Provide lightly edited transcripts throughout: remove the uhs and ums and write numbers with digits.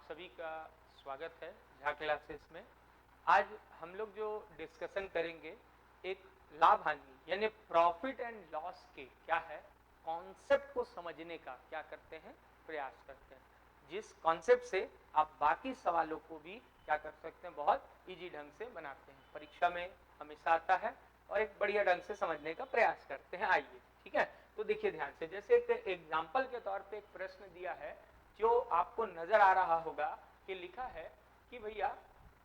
सभी का स्वागत है झा क्लासेस में। आज हम लोग जो डिस्कशन करेंगे एक लाभ हानि यानी प्रॉफिट एंड लॉस के क्या है कॉन्सेप्ट को समझने का क्या करते हैं प्रयास करते हैं, जिस कॉन्सेप्ट से आप बाकी सवालों को भी क्या कर सकते हैं बहुत इजी ढंग से बनाते हैं। परीक्षा में हमेशा आता है और एक बढ़िया ढंग से समझने का प्रयास करते हैं। आइए ठीक है, तो देखिए ध्यान से, जैसे एक एग्जाम्पल के तौर पे एक प्रश्न दिया है जो आपको नजर आ रहा होगा कि लिखा है कि भैया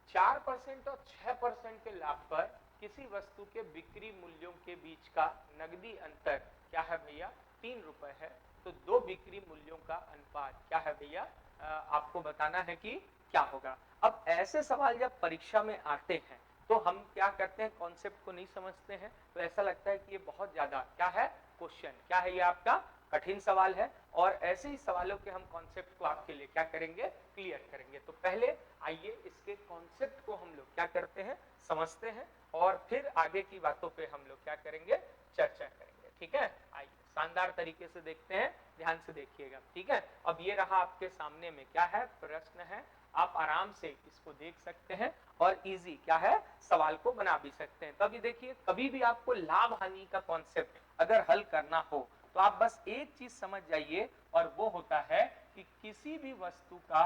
4% और 6% के लाभ पर किसी वस्तु के बिक्री मूल्यों के बीच का नगदी अंतर क्या है भैया 3 रुपए है, तो दो बिक्री मूल्यों का अनुपात क्या है भैया आपको बताना है कि क्या होगा। अब ऐसे सवाल जब परीक्षा में आते हैं तो हम क्या करते हैं, कॉन्सेप्ट को नहीं समझते हैं तो ऐसा लगता है कि ये बहुत ज्यादा क्या है क्वेश्चन, क्या है ये आपका कठिन सवाल है, और ऐसे ही सवालों के हम कॉन्सेप्ट को आपके लिए क्या करेंगे क्लियर करेंगे। तो पहले आइए इसके कॉन्सेप्ट को हम लोग क्या करते हैं समझते हैं और फिर आगे की बातों पे हम लोग क्या करेंगे चर्चा करेंगे। ठीक है, आइए शानदार तरीके से देखते हैं, ध्यान से देखिएगा। ठीक है, अब ये रहा आपके सामने में क्या है प्रश्न है, आप आराम से इसको देख सकते हैं और इजी क्या है सवाल को बना भी सकते हैं। तभी देखिए कभी भी आपको लाभ हानि का कॉन्सेप्ट अगर हल करना हो तो आप बस एक चीज समझ जाइए और वो होता है कि किसी भी वस्तु का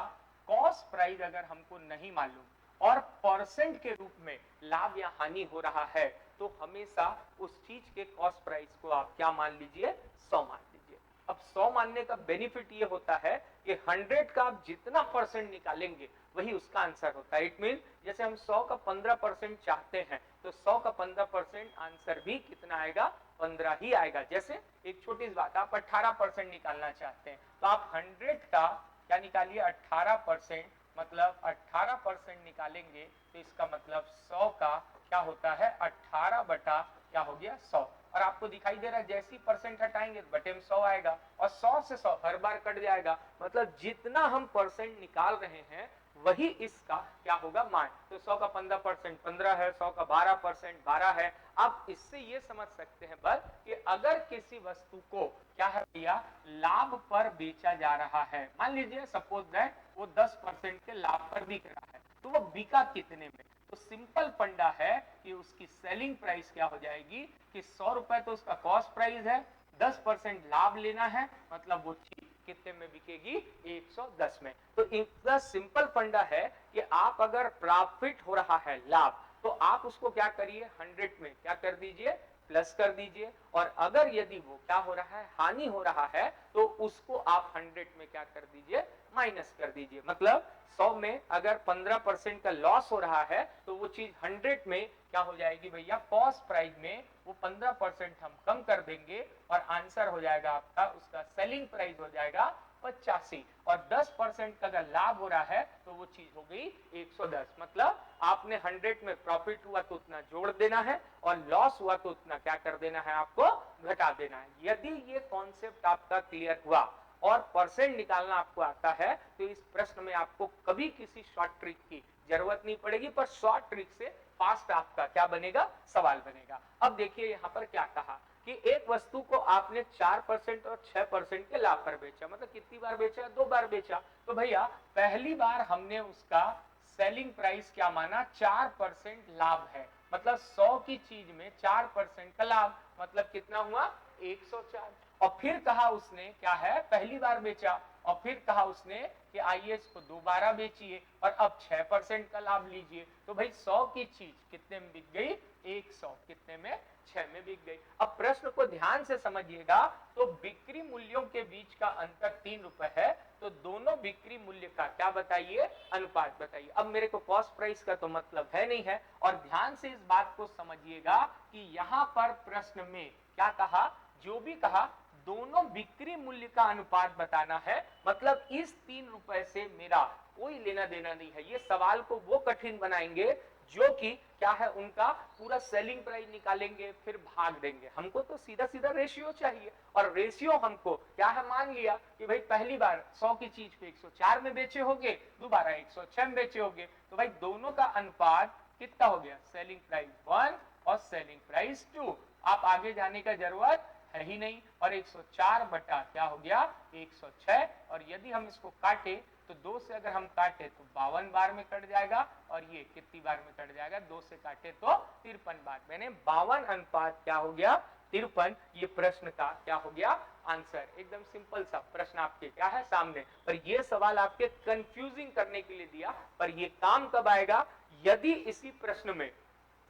कॉस्ट प्राइस अगर हमको नहीं मालूम और परसेंट के रूप में लाभ या हानि हो रहा है तो हमेशा उस चीज के कॉस्ट प्राइस को आप क्या मान लीजिए 100 मान लीजिए। अब 100 मानने का बेनिफिट ये होता है कि 100 का आप जितना परसेंट निकालेंगे वही उसका आंसर होता है। इट मीन जैसे हम 100 का 15% चाहते हैं तो 100 का 15% आंसर भी कितना आएगा 15 ही आएगा। जैसे एक छोटी सी बात, आप 18% निकालना चाहते हैं तो आप 100 का क्या निकालिए 18%, मतलब 18% निकालेंगे तो इसका मतलब 100 का क्या होता है 18 बटा क्या हो गया 100, और आपको दिखाई दे रहा है जैसी परसेंट हटाएंगे बटे में 100 आएगा और 100 से 100 हर बार कट जाएगा, मतलब जितना हम परसेंट निकाल रहे हैं वही इसका क्या होगा मान। तो 100 का 15% 15 है, 100 का 12% 12 है। आप इससे ये समझ सकते हैं बस कि अगर किसी वस्तु को क्या है भैया लाभ पर बेचा जा रहा है, मान लीजिए सपोज दैट वो 10% के लाभ पर बिक रहा है, तो वो बिका कितने में, तो सिंपल फंडा है कि उसकी सेलिंग प्राइस क्या हो जाएगी कि 100 रुपए तो उसका कॉस्ट प्राइस है, 10% लाभ लेना है, मतलब वो चीज कितने में बिकेगी 110 में। तो इतना सिंपल फंडा है कि आप अगर प्रॉफिट हो रहा है लाभ तो आप उसको क्या करिए 100 में क्या कर दीजिए प्लस कर दीजिए, और अगर यदि वो क्या हो रहा है हानि हो रहा है तो उसको आप 100 में क्या कर दीजिए माइनस कर दीजिए। मतलब 100 में अगर 15% का लॉस हो रहा है तो वो चीज 100 में क्या हो जाएगी भैया कॉस्ट प्राइस में वो 15% हम कम कर देंगे और आंसर हो जाएगा आपका उसका सेलिंग प्राइस हो जाएगा 85, और 10% का अगर लाभ हो रहा है तो वो चीज हो गई 110। मतलब आपने 100 में प्रॉफिट हुआ तो उतना जोड़ देना है और लॉस हुआ तो उतना क्या कर देना है आपको घटा देना है। यदि ये कॉन्सेप्ट आपका क्लियर हुआ और परसेंट निकालना आपको आता है तो इस प्रश्न में आपको कभी किसी शॉर्ट ट्रिक की जरूरत नहीं पड़ेगी, पर शॉर्ट ट्रिक से फास्ट आपका क्या बनेगा सवाल बनेगा। अब देखिए यहाँ पर क्या कहा कि एक वस्तु को आपने 4% और 6% के लाभ पर बेचा, मतलब कितनी बार बेचा 2 बार बेचा, तो भैया पहली बार हमने उसका सेलिंग प्राइस क्या माना 4% लाभ है, मतलब 100 की चीज में 4% का लाभ, मतलब कितना हुआ 104। और फिर कहा उसने क्या है पहली बार बेचा और फिर कहा उसने कि आइए इसको दोबारा बेचिए और अब 6% का लाभ लीजिए, तो भाई 100 की चीज कितने में बिक गई 100, कितने में 6 में बिक गई। अब प्रश्न को ध्यान से समझिएगा, तो बिक्री मूल्यों के बीच का अंतर 3 रुपए है, तो दोनों बिक्री मूल्य का क्या बताइए अनुपात बताइए। अब मेरे को कॉस्ट प्राइस का तो मतलब है नहीं है, और ध्यान से इस बात को समझिएगा कि यहां पर प्रश्न में क्या कहा, जो भी कहा दोनों बिक्री मूल्य का अनुपात बताना है, मतलब इस 3 रुपए से मेरा कोई लेना देना नहीं है। ये सवाल को वो कठिन बनाएंगे जो कि क्या है उनका पूरा सेलिंग प्राइस निकालेंगे फिर भाग देंगे। हमको तो सीधा सीधा रेशियो चाहिए, और रेशियो हमको क्या है मान लिया कि भाई पहली बार 100 की चीज पे 104 में बेचे होंगे, दोबारा 106 में बेचे होंगे, तो भाई दोनों का अनुपात कितना हो गया सेलिंग प्राइस 1 और सेलिंग प्राइस 2। आप आगे जाने का जरूरत है ही नहीं, और 104 बटा क्या हो गया 106, और यदि हम इसको काटे तो 2 से अगर हम काटे तो 52 बार में कट जाएगा, और ये कितनी बार में कट जाएगा 2 से काटे तो 53 बार, मैंने 52 अनुपात क्या हो गया 53। ये प्रश्न का क्या हो गया आंसर। एकदम सिंपल सा प्रश्न आपके क्या है सामने, पर ये सवाल आपके कंफ्यूजिंग करने के लिए दिया, पर ये काम कब आएगा यदि इसी प्रश्न में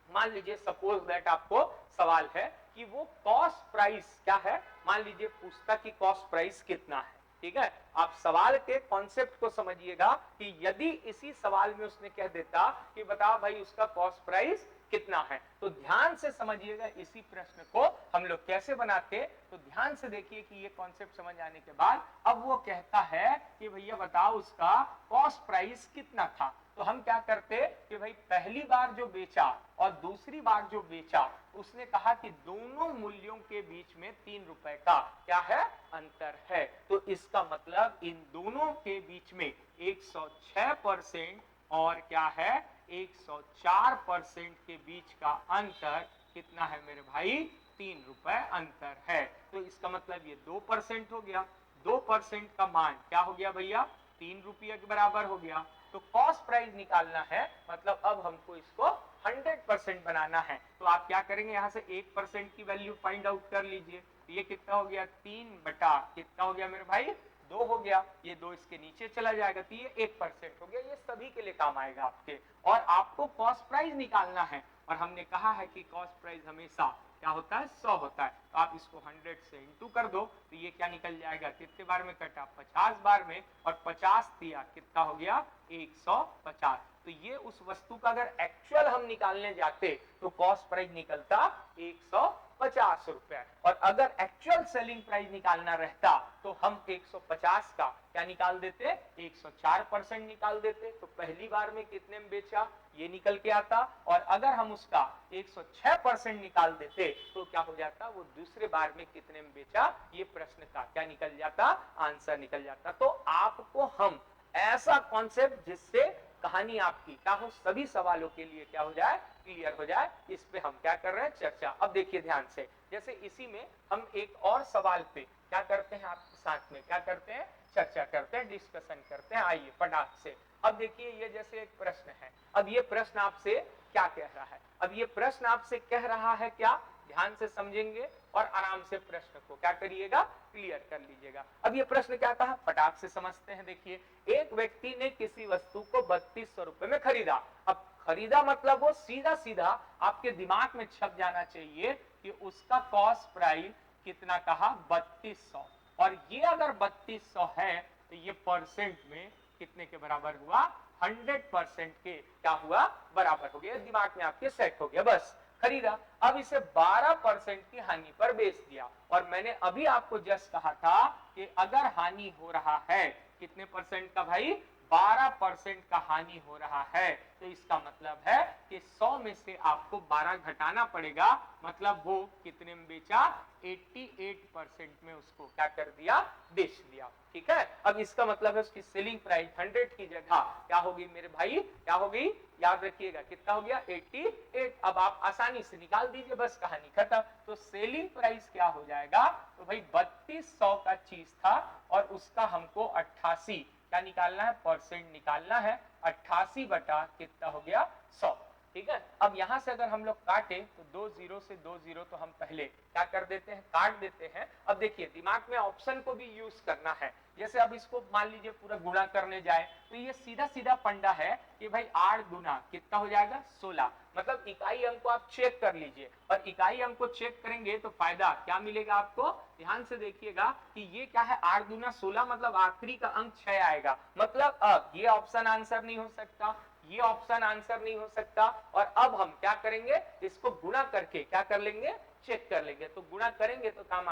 मान लीजिए सपोज दैट आपको सवाल है कि वो कॉस्ट प्राइस क्या है, मान लीजिए पूछता कि कॉस्ट प्राइस कितना है, ठीक है। आप सवाल के कॉन्सेप्ट को समझिएगा कि यदि इसी सवाल में उसने कह देता कि बताओ भाई उसका कॉस्ट प्राइस कितना है, तो ध्यान से समझिएगा इसी प्रश्न को हम लोग कैसे बनाते, तो ध्यान से देखिए कि ये कॉन्सेप्ट समझ आने के बाद अब वो कहता है कि भैया बताओ उसका कॉस्ट प्राइस कितना था, तो हम क्या करते कि भाई पहली बार जो बेचा और दूसरी बार जो बेचा उसने कहा कि दोनों मूल्यों के बीच में 3 रुपए का क्या है अंतर है, तो इसका मतलब इन दोनों के बीच में 106% और क्या है 104% के बीच का अंतर कितना है मेरे भाई 3 रुपए अंतर है, तो इसका मतलब ये 2% हो गया, 2% का मान क्या हो गया भैया 3 रुपये के बराबर हो गया, तो कॉस्ट प्राइस निकालना है, मतलब अब हमको इसको 100% बनाना है, तो आप क्या करेंगे यहाँ से 1% की वैल्यू फाइंड आउट कर लीजिए, ये कितना हो गया 3 बटा कितना हो गया मेरे भाई 2 हो गया, ये 2 इसके नीचे चला जाएगा तो ये 1% हो गया, ये सभी के लिए काम आएगा आपके, और आपको कॉस्ट प्राइस निकालना है, और हमने कहा है कि कॉस्ट प्राइस हमेशा क्या होता है 100 होता है, तो आप इसको 100 से इंटू कर दो तो ये क्या निकल जाएगा कितने बार में कटा 50 बार में, और 50 दिया कितना हो गया 150, तो ये उस वस्तु का अगर एक्चुअल हम निकालने जाते तो कॉस्ट प्राइस निकलता 150 रुपए, और अगर एक्चुअल सेलिंग प्राइस निकालना रहता तो हम 150 का क्या निकाल देते 104% निकाल देते, तो पहली बार में कितने में बेचा ये निकल के आता, और अगर हम उसका 106% निकाल देते तो क्या हो जाता वो दूसरे बार में कितने में बेचा ये प्रश्न का क्या निकल जाता आंसर निकल जाता। तो आपको हम ऐसा कॉन्सेप्ट जिससे कहानी आपकी क्या हो सभी सवालों के लिए क्या हो जाए क्लियर हो जाए, इस पे हम क्या कर रहे हैं चर्चा। अब देखिए ध्यान से, जैसे इसी में हम एक और सवाल पे क्या करते हैं आपके साथ में क्या करते हैं चर्चा करते हैं डिस्कशन करते हैं, आइए फटाक से। अब देखिए ये जैसे एक प्रश्न है, अब ये प्रश्न आपसे क्या कह रहा है, अब ये प्रश्न आपसे कह रहा है क्या, ध्यान से समझेंगे और आराम से प्रश्न को क्या करिएगा क्लियर कर लीजिएगा। अब ये प्रश्न क्या कहा फटाक से समझते हैं, देखिए एक व्यक्ति ने किसी वस्तु को 3200 रुपए में खरीदा, अब खरीदा मतलब वो सीधा सीधा आपके दिमाग में छप जाना चाहिए कि उसका कॉस्ट प्राइस कितना कहा 3200, और ये अगर 3200 है तो ये परसेंट में कितने के बराबर हुआ 100% के क्या हुआ बराबर हो गया, दिमाग में आपके सेट हो गया, बस खरीदा। अब इसे 12% की हानि पर बेच दिया, और मैंने अभी आपको जस्ट कहा था कि अगर हानि हो रहा है कितने परसेंट का भाई 12% का हानि हो रहा है, तो इसका मतलब है कि 100 में से आपको 12 घटाना पड़ेगा, मतलब वो कितने में बेचा 88% में उसको क्या कर दिया बेच दिया, ठीक है। अब इसका मतलब है उसकी सेलिंग प्राइस 100 की जगह क्या होगी मेरे भाई क्या होगी याद रखिएगा कितना हो गया 88। अब आप आसानी से निकाल दीजिए बस कहानी खत्म, तो सेलिंग प्राइस क्या हो जाएगा, तो भाई 3200 का चीज था और उसका हमको 88 क्या निकालना है परसेंट निकालना है, 88 बटा कितना हो गया 100, ठीक है। अब यहां से अगर हम लोग काटे तो 2 जीरो से 2 जीरो तो हम पहले क्या कर देते हैं काट देते हैं। अब देखिए दिमाग में ऑप्शन को भी यूज करना है, जैसे अब इसको मान लीजिए पूरा गुणा करने जाए तो ये सीधा सीधा फंडा है कि भाई 8 गुना कितना हो जाएगा 16, मतलब इकाई अंक को आप चेक कर लीजिए, और इकाई अंक को चेक करेंगे तो फायदा क्या मिलेगा आपको, ध्यान से देखिएगा कि ये क्या है 8 गुना 16 मतलब आखिरी का अंक 6 आएगा, मतलब अब ये ऑप्शन आंसर नहीं हो सकता, ये ऑप्शन आंसर नहीं हो सकता, और अब हम क्या करेंगे इसको गुणा करके क्या कर लेंगे चेक कर लेंगे, तो गुणा करेंगे तो काम।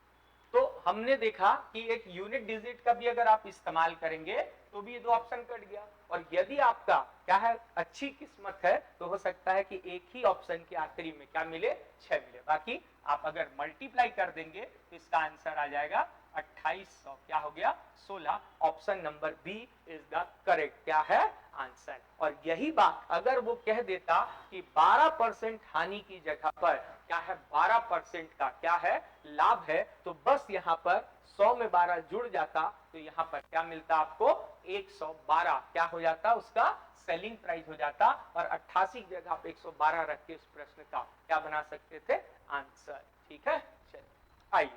तो हमने देखा कि एक यूनिट डिजिट का भी अगर आप इस्तेमाल करेंगे तो भी ये दो ऑप्शन कट गया, और यदि आपका क्या है अच्छी किस्मत है तो हो सकता है कि एक ही ऑप्शन के आखिरी में क्या मिले 6 मिले, बाकी आप अगर मल्टीप्लाई कर देंगे तो इसका आंसर आ जाएगा 2800 क्या हो गया 16। Option number B is the correct क्या है आंसर। और यही बात अगर वो कह देता कि 12% हानि की जगह पर क्या है 12% का क्या है लाभ है, तो बस यहाँ पर 100 में 12 जुड़ जाता तो यहाँ पर क्या मिलता आपको 112 क्या हो जाता उसका सेलिंग प्राइस हो जाता, और 88 की जगह आप 112 रख के उस प्रश्न का क्या बना सकते थे आंसर। ठीक है, चलिए आइए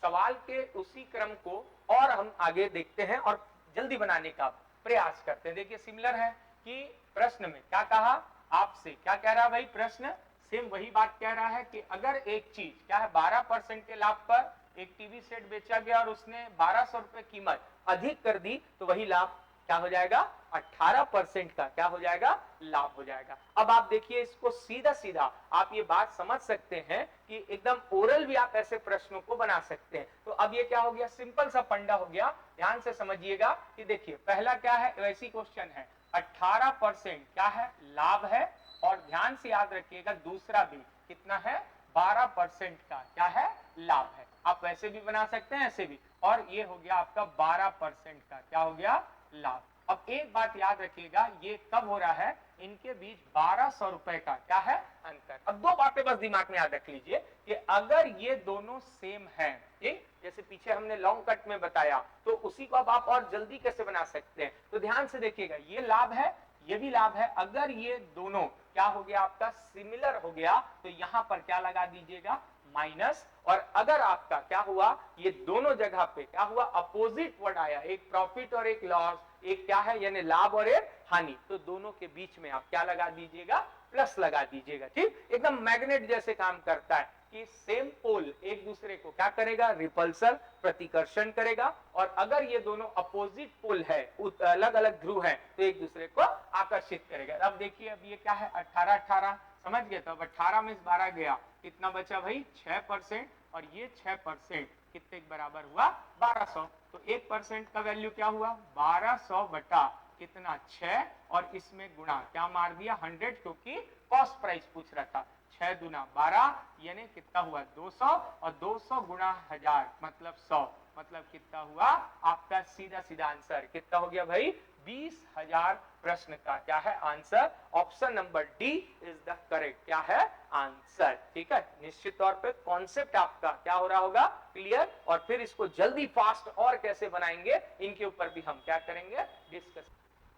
सवाल के उसी क्रम को और हम आगे देखते हैं और जल्दी बनाने का प्रयास करते हैं। देखिए सिमिलर है कि प्रश्न में क्या कहा आपसे, क्या कह रहा है भाई प्रश्न सेम वही बात कह रहा है कि अगर एक चीज क्या है 12% के लाभ पर एक टीवी सेट बेचा गया और उसने 1200 रुपए कीमत अधिक कर दी तो वही लाभ क्या हो जाएगा 18% का क्या हो जाएगा लाभ हो जाएगा। अब आप देखिए इसको सीधा सीधा आप ये बात समझ सकते हैं कि एकदम ओरल भी आप ऐसे प्रश्नों को बना सकते हैं। तो अब ये क्या हो गया सिंपल सा फंडा हो गया, ध्यान से समझिएगा कि देखिए पहला क्या है वैसी क्वेश्चन है 18% क्या है लाभ है, और ध्यान से याद रखिएगा दूसरा भी कितना है 12% का क्या है लाभ है। आप वैसे भी बना सकते हैं ऐसे भी, और ये हो गया आपका 12% का क्या हो गया लाभ। अब एक बात याद रखिएगा ये कब हो रहा है इनके बीच 1200 रुपए का क्या है अंतर। अब दो बातें बस दिमाग में याद रख लीजिए कि अगर ये दोनों सेम हैं, ठीक जैसे पीछे हमने लॉन्ग कट में बताया, तो उसी को अब आप और जल्दी कैसे बना सकते हैं। तो ध्यान से देखिएगा ये लाभ है ये भी लाभ है, अगर ये दोनों क्या हो गया आपका सिमिलर हो गया तो यहां पर क्या लगा दीजिएगा माइनस, और अगर आपका क्या हुआ ये दोनों जगह पे क्या हुआ अपोजिट वर्ड आया, एक प्रॉफिट और एक लॉस, एक क्या है यानी लाभ और एक हानि, तो दोनों के बीच में आप क्या लगा दीजिएगा प्लस लगा दीजिएगा। ठीक एकदम मैग्नेट जैसे काम करता है कि सेम पोल एक दूसरे को क्या करेगा रिपल्सर प्रतिकर्षण करेगा, और अगर ये दोनों अपोजिट पोल है अलग अलग ध्रुव है तो एक दूसरे को आकर्षित करेगा। अब देखिए अब ये क्या है 18 समझ गए, तो अब 18 में 12 गया कितना बचा भाई 6%, और ये 6% कितने के बराबर हुआ 1200, तो 1% का वैल्यू क्या हुआ 1200 बटा कितना 6, और इसमें गुणा क्या मार दिया 100 क्योंकि कॉस्ट प्राइस पूछ रहा था, 6 दूना 12 यानी कितना हुआ 200, और 200 गुणा 1000 मतलब 100, मतलब कितना हुआ आपका सीधा सीधा आंसर कितना हो गया भाई 20,000। प्रश्न का क्या है answer, option number D is the correct क्या है आंसर। ठीक है, निश्चित तौर पे कॉन्सेप्ट आपका क्या हो रहा होगा क्लियर, और फिर इसको जल्दी फास्ट और कैसे बनाएंगे इनके ऊपर भी हम क्या करेंगे डिस्कस।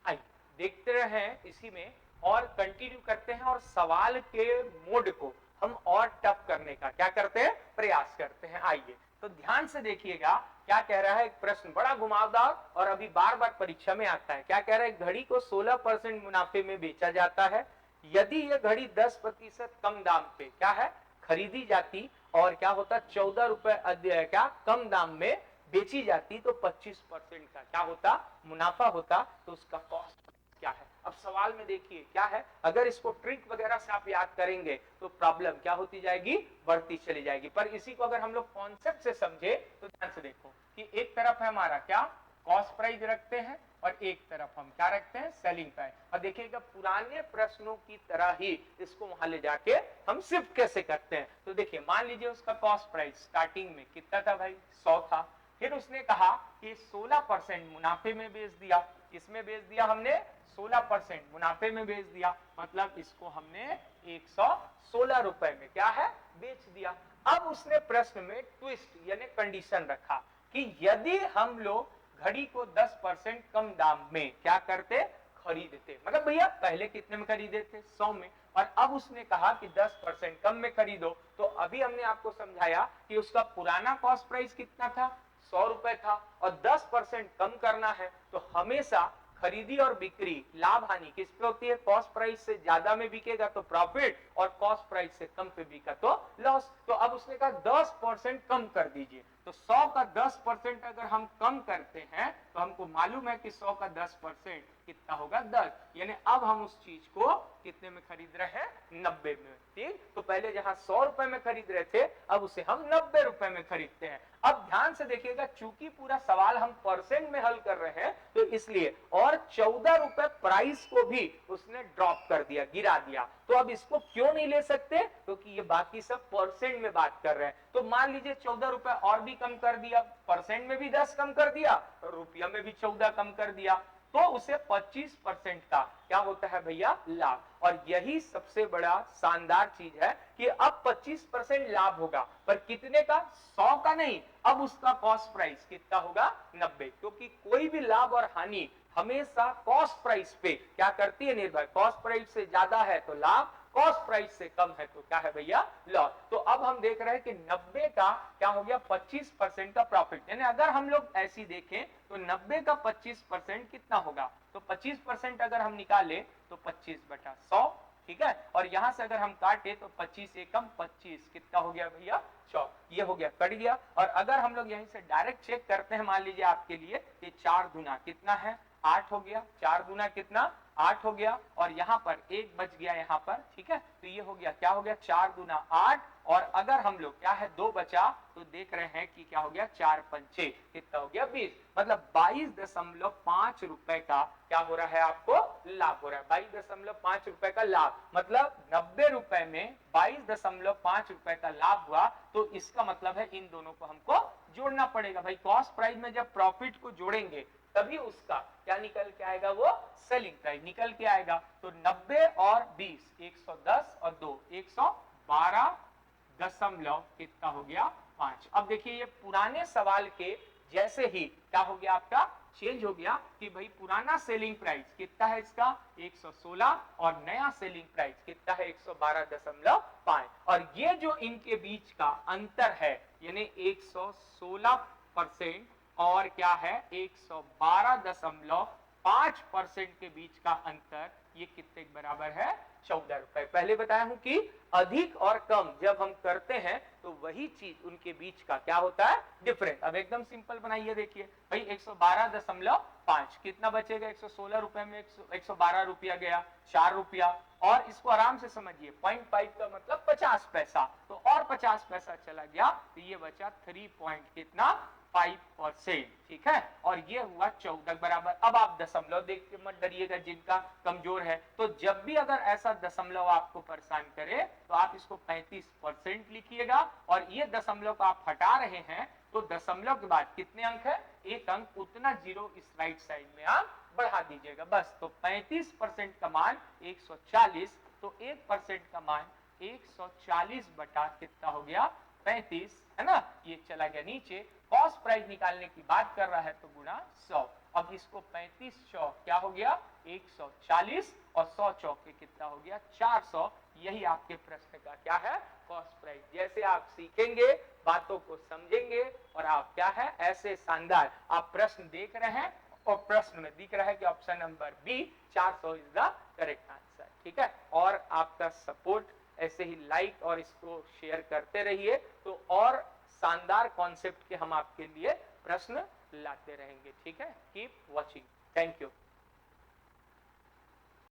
आइए देखते रहे इसी में और कंटिन्यू करते हैं, और सवाल के मोड को हम और टफ करने का क्या करते हैं प्रयास करते हैं। आइए तो ध्यान से देखिएगा क्या कह रहा है, एक प्रश्न बड़ा घुमावदार और अभी बार बार परीक्षा में आता है। क्या कह रहा है, घड़ी को 16% मुनाफे में बेचा जाता है, यदि यह घड़ी 10% कम दाम पे क्या है खरीदी जाती और क्या होता 14 रुपए क्या कम दाम में बेची जाती तो 25% का क्या होता मुनाफा होता, तो उसका कॉस्ट क्या है। अब सवाल में देखिए क्या है, अगर इसको ट्रिक वगैरह से आप याद करेंगे तो प्रॉब्लम क्या होती जाएगी बढ़ती चली जाएगी, पर इसी को अगर हम लोग कॉन्सेप्ट से समझे तो ध्यान से देखो कि एक तरफ है हमारा क्या कॉस्ट प्राइस रखते हैं और एक तरफ हम क्या रखते हैं सेलिंग प्राइस, और देखिएगा पुराने प्रश्नों की तरह ही इसको वहां ले जाके हम शिफ्ट कैसे करते हैं। तो देखिए मान लीजिए उसका कॉस्ट प्राइस स्टार्टिंग में कितना था भाई 100 था, फिर उसने कहा कि 16% मुनाफे में बेच दिया, इसमें बेच दिया हमने 16% मुनाफे में बेच दिया, मतलब इसको हमने 116 रुपए में क्या है बेच दिया। अब उसने प्रश्न में ट्विस्ट यानी कंडीशन रखा कि यदि हम लोग घड़ी को 10% कम दाम में क्या करते खरीदते, मतलब भैया पहले कितने में खरीदे थे 100 में, और अब उसने कहा कि 10% कम में खरीदो, तो अभी हमने आपको समझाया कि उसका पुराना कॉस्ट प्राइस कितना था 100 रुपए था, और 10% कम करना है तो हमेशा खरीदी और बिक्री लाभ हानि किस पे होती है, कॉस्ट प्राइस से ज्यादा में बिकेगा तो प्रॉफिट, और कॉस्ट प्राइस से कम पे बिका तो लॉस। तो अब उसने कहा 10% कम कर दीजिए, तो 100 का 10% अगर हम कम करते हैं तो हमको मालूम है कि 100 का 10% कितना होगा 10, यानी अब हम उस चीज को कितने में खरीद रहे हैं 90 में। ठीक, तो पहले जहां 100 रुपए में खरीद रहे थे अब उसे हम 90 रुपए में खरीदते हैं। अब ध्यान से देखिएगा चूंकि पूरा सवाल हम परसेंट में हल कर रहे हैं तो इसलिए और 14 रुपए प्राइस को भी उसने ड्रॉप कर दिया, गिरा दिया। तो अब इसको क्यों नहीं ले सकते? क्योंकि ये बाकी सब परसेंट में बात कर रहे हैं। तो मान लीजिए 14 रुपए और भी कम कर दिया, परसेंट में भी 10 कम कर दिया, रुपया में भी 14 कम कर दिया, तो उसे 25% का क्या होता है भैया? लाभ। और यही सबसे बड़ा शानदार चीज है कि अब 25% लाभ होगा, पर कितने का? 100 का नहीं, अब उसका कॉस्ट प्राइस कितना होगा? 90। क्योंकि कोई भी लाभ और हानि हमेशा कॉस्ट प्राइस पे क्या करती है? निर्भर। कॉस्ट प्राइस से ज्यादा है तो लाभ, कॉस्ट प्राइस से कम है तो क्या है भैया? लॉस। तो अब हम देख रहे हैं कि 90 का क्या हो गया? 25% का प्रॉफिट। यानी अगर हम लोग ऐसी देखें तो 90 का 25% कितना होगा? तो 25% अगर हम निकाले तो 25/100, ठीक है। और यहां से अगर हम काटे तो 25 एकम 25, कितना हो गया भैया? 100। ये हो गया, कट गया। और अगर हम लोग यहीं से डायरेक्ट चेक करते हैं, मान लीजिए आपके लिए ये 4 दूना कितना है? 8 हो गया। 4 दूना कितना? 8 हो गया। और यहाँ पर एक बच गया यहाँ पर, ठीक है। तो ये हो गया, क्या हो गया? 4 दूना 8। और अगर हम लोग क्या है 2 बचा तो देख रहे हैं कि क्या हो गया? 4 पंचे कितना हो गया? 20। मतलब 22.5 रुपए का क्या हो रहा है? आपको लाभ हो रहा है। 22.5 रुपए का लाभ, मतलब 90 रुपए में 22.5 रुपए का लाभ हुआ। तो इसका मतलब है इन दोनों को हमको जोड़ना पड़ेगा भाई। कॉस्ट प्राइस में जब प्रॉफिट को जोड़ेंगे तभी उसका क्या निकल के आएगा? वो सेलिंग प्राइस निकल के आएगा। तो 90 और 20, 110 और 2, 112 दशमलव कितना हो गया? 5। अब देखिए ये पुराने सवाल के जैसे ही क्या हो गया? आपका चेंज हो गया कि भाई पुराना सेलिंग प्राइस कितना है इसका? 116 और नया सेलिंग प्राइस कितना है? 112.5। और ये जो इनके बीच का अंतर है यानी 116% और क्या है 112.5% के बीच का अंतर, ये कितने के बराबर है? 14 रुपए। पहले बताया हूं कि अधिक और कम जब हम करते हैं तो वही चीज उनके बीच का क्या होता है? डिफरेंस। अब एकदम सिंपल बनाइए, देखिए भाई 112.5 कितना बचेगा? 116 रुपए में 112 रुपया गया, 4 रुपया। और इसको आराम से समझिए, 0.5 का मतलब 50 पैसा, तो और 50 पैसा चला गया तो ये बचा 3 पॉइंट कितना? 5%, ठीक है। और ये हुआ 14 बराबर। अब आप दशमलव देख के मत डरिएगा जिनका कमजोर है, तो जब भी अगर ऐसा दशमलव आपको परेशान करे तो आप इसको 35% लिखिएगा। और ये दशमलव को आप हटा रहे हैं तो दशमलव के बाद कितने अंक है? एक अंक, उतना जीरो इस राइट साइड में आप बढ़ा दीजिएगा बस। तो 35% का मान 140, तो 1% का मान 140 बटा कितना हो गया? 35, है ना। ये चला गया नीचे। कॉस्ट प्राइस निकालने की बात कर रहा है तो गुणा 100। अब इसको 35 चौक क्या हो गया? 140 और 100 चौके कितना हो गया? 400। यही आपके प्रश्न का क्या है? Cost price. जैसे आप सीखेंगे, बातों को समझेंगे और आप क्या है ऐसे शानदार आप प्रश्न देख रहे हैं और प्रश्न में दिख रहा है कि option number B 400 is the correct answer, ठीक है। और आपका सपोर्ट ऐसे ही लाइक और इसको शेयर करते रहिए तो और शानदार कॉन्सेप्ट के हम आपके लिए प्रश्न लाते रहेंगे, ठीक है। Keep watching. Thank you.